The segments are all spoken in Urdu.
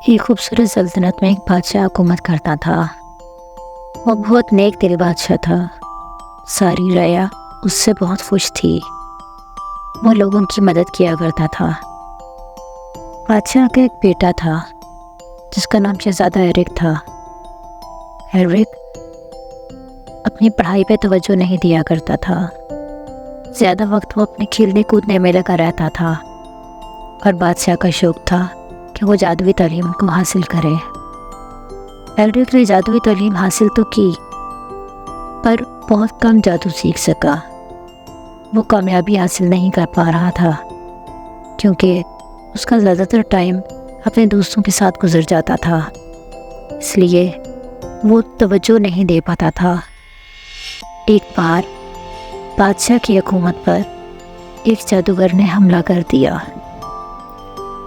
ایک خوبصورت سلطنت میں ایک بادشاہ حکومت کرتا تھا۔ وہ بہت نیک دل بادشاہ تھا۔ ساری رعایا اس سے بہت خوش تھی۔ وہ لوگوں کی مدد کیا کرتا تھا۔ بادشاہ کا ایک بیٹا تھا جس کا نام شہزادہ ایرک تھا۔ ایرک اپنی پڑھائی پہ توجہ نہیں دیا کرتا تھا۔ زیادہ وقت وہ اپنے کھیلنے کودنے میں لگا رہتا تھا، اور بادشاہ کا شوق تھا کہ وہ جادوئی تعلیم کو حاصل کرے۔ ایرک نے جادوئی تعلیم حاصل تو کی، پر بہت کم جادو سیکھ سکا۔ وہ کامیابی حاصل نہیں کر پا رہا تھا کیونکہ اس کا زیادہ تر ٹائم اپنے دوستوں کے ساتھ گزر جاتا تھا، اس لیے وہ توجہ نہیں دے پاتا تھا۔ ایک بار بادشاہ کی حکومت پر ایک جادوگر نے حملہ کر دیا۔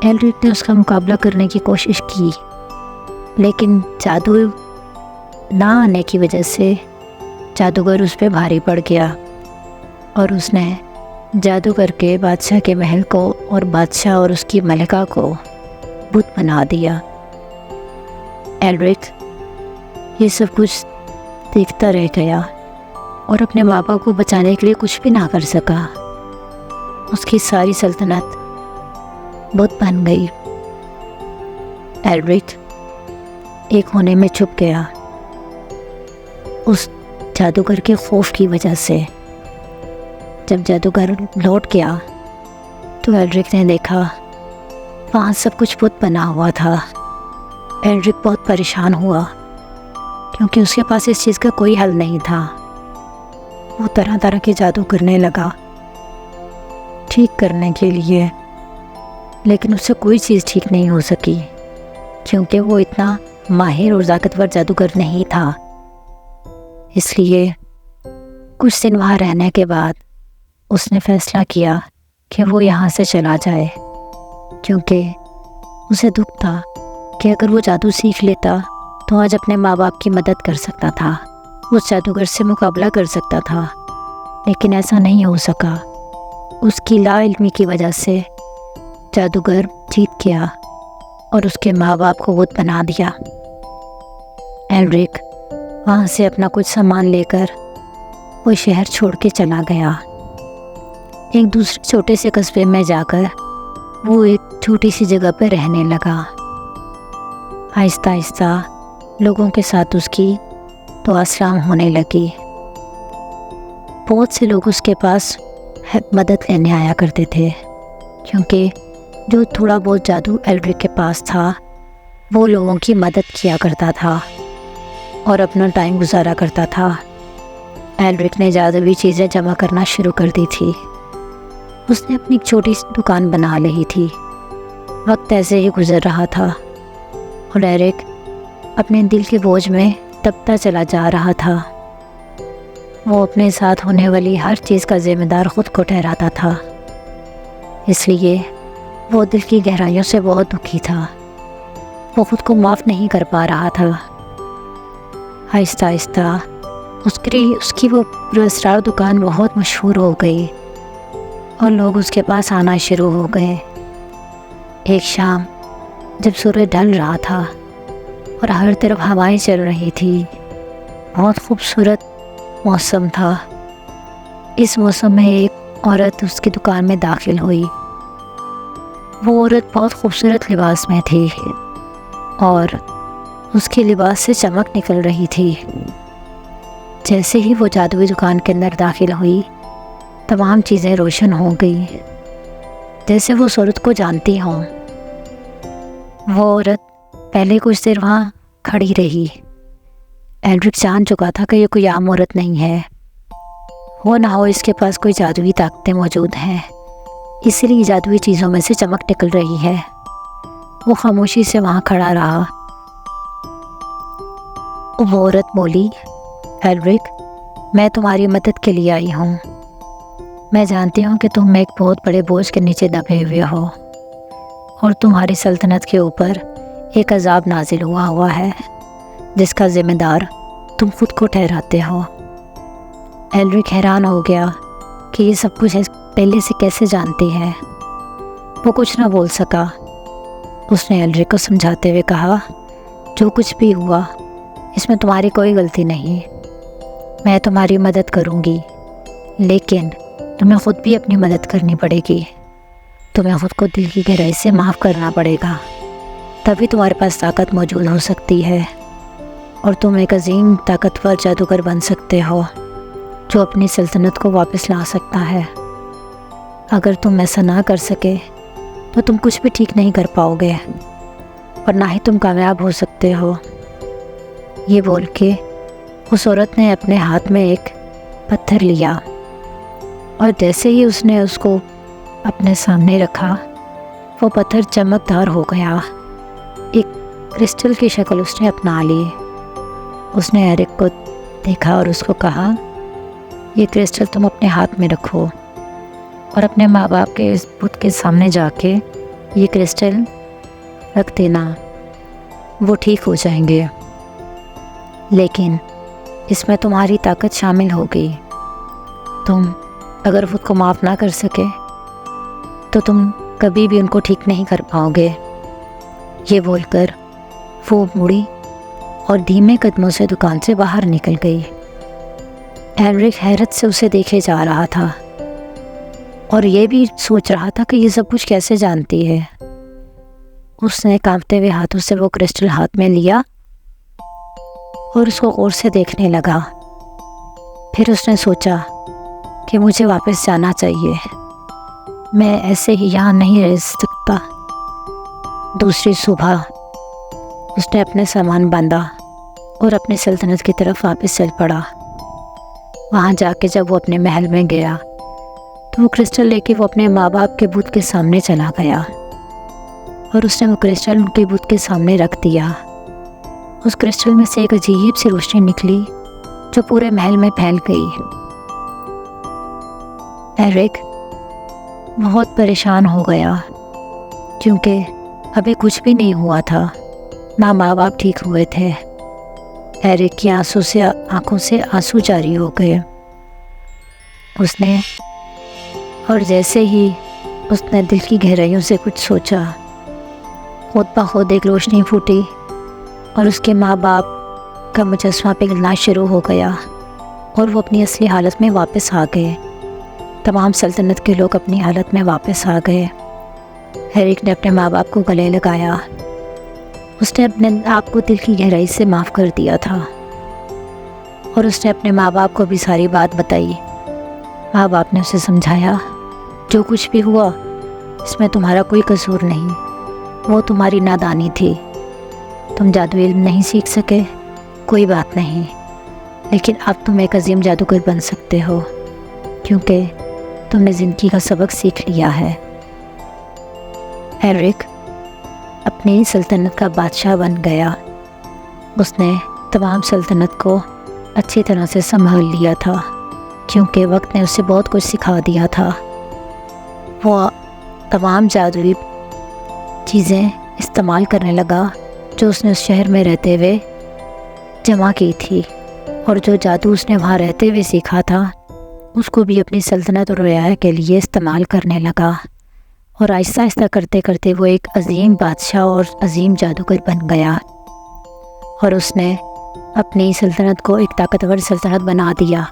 ایرک نے اس کا مقابلہ کرنے کی کوشش کی، لیکن جادو نہ آنے کی وجہ سے جادوگر اس پہ بھاری پڑ گیا، اور اس نے جادو کر کے بادشاہ کے محل کو اور بادشاہ اور اس کی ملکہ کو بت بنا دیا۔ ایرک یہ سب کچھ دیکھتا رہ گیا اور اپنے ماں باپ کو بچانے کے لیے کچھ بھی نہ کر سکا۔ اس کی ساری سلطنت بت بن گئی۔ ایرک ایک ہونے میں چھپ گیا اس جادوگر کے خوف کی وجہ سے۔ جب جادوگر لوٹ گیا تو ایرک نے دیکھا وہاں سب کچھ بت بنا ہوا تھا۔ ایرک بہت پریشان ہوا کیونکہ اس کے پاس اس چیز کا کوئی حل نہیں تھا۔ وہ طرح طرح کے جادو کرنے لگا ٹھیک کرنے کے لیے، لیکن اس سے کوئی چیز ٹھیک نہیں ہو سکی کیونکہ وہ اتنا ماہر اور طاقتور جادوگر نہیں تھا۔ اس لیے کچھ دن وہاں رہنے کے بعد اس نے فیصلہ کیا کہ وہ یہاں سے چلا جائے، کیونکہ اسے دکھ تھا کہ اگر وہ جادو سیکھ لیتا تو آج اپنے ماں باپ کی مدد کر سکتا تھا، اس جادوگر سے مقابلہ کر سکتا تھا، لیکن ایسا نہیں ہو سکا۔ اس کی لا علمی کی وجہ سے جادوگر جیت گیا اور اس کے ماں باپ کو بت بنا دیا۔ ایرک وہاں سے اپنا کچھ سامان لے کر وہ شہر چھوڑ کے چلا گیا۔ ایک دوسرے چھوٹے سے قصبے میں جا کر وہ ایک چھوٹی سی جگہ پہ رہنے لگا۔ آہستہ آہستہ لوگوں کے ساتھ اس کی دعا سلام ہونے لگی۔ بہت سے لوگ اس کے پاس مدد لینے آیا کرتے تھے، کیونکہ جو تھوڑا بہت جادو ایرک کے پاس تھا وہ لوگوں کی مدد کیا کرتا تھا اور اپنا ٹائم گزارا کرتا تھا۔ ایرک نے جادوئی چیزیں جمع کرنا شروع کر دی تھی۔ اس نے اپنی ایک چھوٹی سی دکان بنا لی تھی۔ وقت ایسے ہی گزر رہا تھا اور ایرک اپنے دل کے بوجھ میں دبتا چلا جا رہا تھا۔ وہ اپنے ساتھ ہونے والی ہر چیز کا ذمہ دار خود کو ٹھہراتا تھا، اس لیے وہ دل کی گہرائیوں سے بہت دکھی تھا۔ وہ خود کو معاف نہیں کر پا رہا تھا۔ آہستہ آہستہ اس کی وہ پراسرار دکان بہت مشہور ہو گئی اور لوگ اس کے پاس آنا شروع ہو گئے۔ ایک شام جب سورج ڈھل رہا تھا اور ہر طرف ہوائیں چل رہی تھی، بہت خوبصورت موسم تھا۔ اس موسم میں ایک عورت اس کی دکان میں داخل ہوئی۔ وہ عورت بہت خوبصورت لباس میں تھی اور اس کے لباس سے چمک نکل رہی تھی۔ جیسے ہی وہ جادوئی دکان کے اندر داخل ہوئی، تمام چیزیں روشن ہو گئی جیسے وہ اس عورت کو جانتی ہوں۔ وہ عورت پہلے کچھ دیر وہاں کھڑی رہی۔ ایرک جان چکا تھا کہ یہ کوئی عام عورت نہیں ہے، ہو نہ ہو اس کے پاس کوئی جادوئی طاقتیں موجود ہیں، اسی لیے جادوئی چیزوں میں سے چمک نکل رہی ہے۔ وہ خاموشی سے وہاں کھڑا رہا۔ وہ عورت بولی، ایرک میں تمہاری مدد کے لیے آئی ہوں۔ میں جانتی ہوں کہ تم ایک بہت بڑے بوجھ کے نیچے دبے ہوئے ہو اور تمہاری سلطنت کے اوپر ایک عذاب نازل ہوا ہے جس کا ذمہ دار تم خود کو ٹھہراتے ہو۔ ایرک حیران ہو گیا کہ یہ سب کچھ پہلے سے کیسے جانتی ہے۔ وہ کچھ نہ بول سکا اس نے ایلرک کو سمجھاتے ہوئے کہا، جو کچھ بھی ہوا اس میں تمہاری کوئی غلطی نہیں، میں تمہاری مدد کروں گی، لیکن تمہیں خود بھی اپنی مدد کرنی پڑے گی، تمہیں خود کو دل کی گہرائی سے معاف کرنا پڑے گا، تبھی تمہارے پاس طاقت موجود ہو سکتی ہے اور تم ایک عظیم طاقتور جادوگر بن سکتے ہو جو اپنی سلطنت کو واپس لا سکتا ہے۔ اگر تم ایسا نہ کر سکے تو تم کچھ بھی ٹھیک نہیں کر پاؤ گے اور نہ ہی تم کامیاب ہو سکتے ہو۔ یہ بول کے اس عورت نے اپنے ہاتھ میں ایک پتھر لیا اور جیسے ہی اس نے اس کو اپنے سامنے رکھا، وہ پتھر چمکدار ہو گیا، ایک کرسٹل کی شکل اس نے اپنا لی۔ اس نے ایرک کو دیکھا اور اس کو کہا، یہ کرسٹل تم اپنے ہاتھ میں رکھو اور اپنے ماں باپ کے اس بت کے سامنے جا کے یہ کرسٹل رکھ دینا، وہ ٹھیک ہو جائیں گے، لیکن اس میں تمہاری طاقت شامل ہوگی۔ تم اگر خود کو معاف نہ کر سکے تو تم کبھی بھی ان کو ٹھیک نہیں کر پاؤ گے۔ یہ بول کر وہ مڑی اور دھیمے قدموں سے دکان سے باہر نکل گئی۔ ایلرک حیرت سے اسے دیکھے جا رہا تھا اور یہ بھی سوچ رہا تھا کہ یہ سب کچھ کیسے جانتی ہے۔ اس نے کانپتے ہوئے ہاتھوں سے وہ کرسٹل ہاتھ میں لیا اور اس کو غور سے دیکھنے لگا۔ پھر اس نے سوچا کہ مجھے واپس جانا چاہیے، میں ایسے ہی یہاں نہیں رہ سکتا۔ دوسری صبح اس نے اپنے سامان باندھا اور اپنی سلطنت کی طرف واپس چل پڑا۔ وہاں جا کے جب وہ اپنے محل میں گیا تو وہ کرسٹل لے کے وہ اپنے ماں باپ کے بت کے سامنے چلا گیا اور اس نے وہ کرسٹل ان کے بت کے سامنے رکھ دیا۔ اس کرسٹل میں سے ایک عجیب سی روشنی نکلی جو پورے محل میں پھیل گئی۔ ایرک بہت پریشان ہو گیا کیونکہ ابھی کچھ بھی نہیں ہوا تھا، نہ ماں باپ ٹھیک ہوئے تھے۔ ایرک کی آنکھوں سے آنسو جاری ہو گئے۔ اور جیسے ہی اس نے دل کی گہرائیوں سے کچھ سوچا، خود بخود ایک روشنی پھوٹی اور اس کے ماں باپ کا مجسمہ پگھلنا شروع ہو گیا اور وہ اپنی اصلی حالت میں واپس آ گئے۔ تمام سلطنت کے لوگ اپنی حالت میں واپس آ گئے۔ ایرک نے اپنے ماں باپ کو گلے لگایا، اس نے اپنے آپ کو دل کی گہرائی سے معاف کر دیا تھا اور اس نے اپنے ماں باپ کو بھی ساری بات بتائی۔ ماں باپ نے اسے سمجھایا، جو کچھ بھی ہوا اس میں تمہارا کوئی قصور نہیں، وہ تمہاری نادانی تھی، تم جادو علم نہیں سیکھ سکے، کوئی بات نہیں، لیکن اب تم ایک عظیم جادوگر بن سکتے ہو کیونکہ تم نے زندگی کا سبق سیکھ لیا ہے۔ ایرک اپنی سلطنت کا بادشاہ بن گیا۔ اس نے تمام سلطنت کو اچھی طرح سے سنبھال لیا تھا کیونکہ وقت نے اسے بہت کچھ سکھا دیا تھا۔ وہ تمام جادوئی چیزیں استعمال کرنے لگا جو اس نے اس شہر میں رہتے ہوئے جمع کی تھی، اور جو جادو اس نے وہاں رہتے ہوئے سیکھا تھا اس کو بھی اپنی سلطنت اور رعایا کے لیے استعمال کرنے لگا، اور آہستہ آہستہ کرتے کرتے وہ ایک عظیم بادشاہ اور عظیم جادوگر بن گیا، اور اس نے اپنی سلطنت کو ایک طاقتور سلطنت بنا دیا۔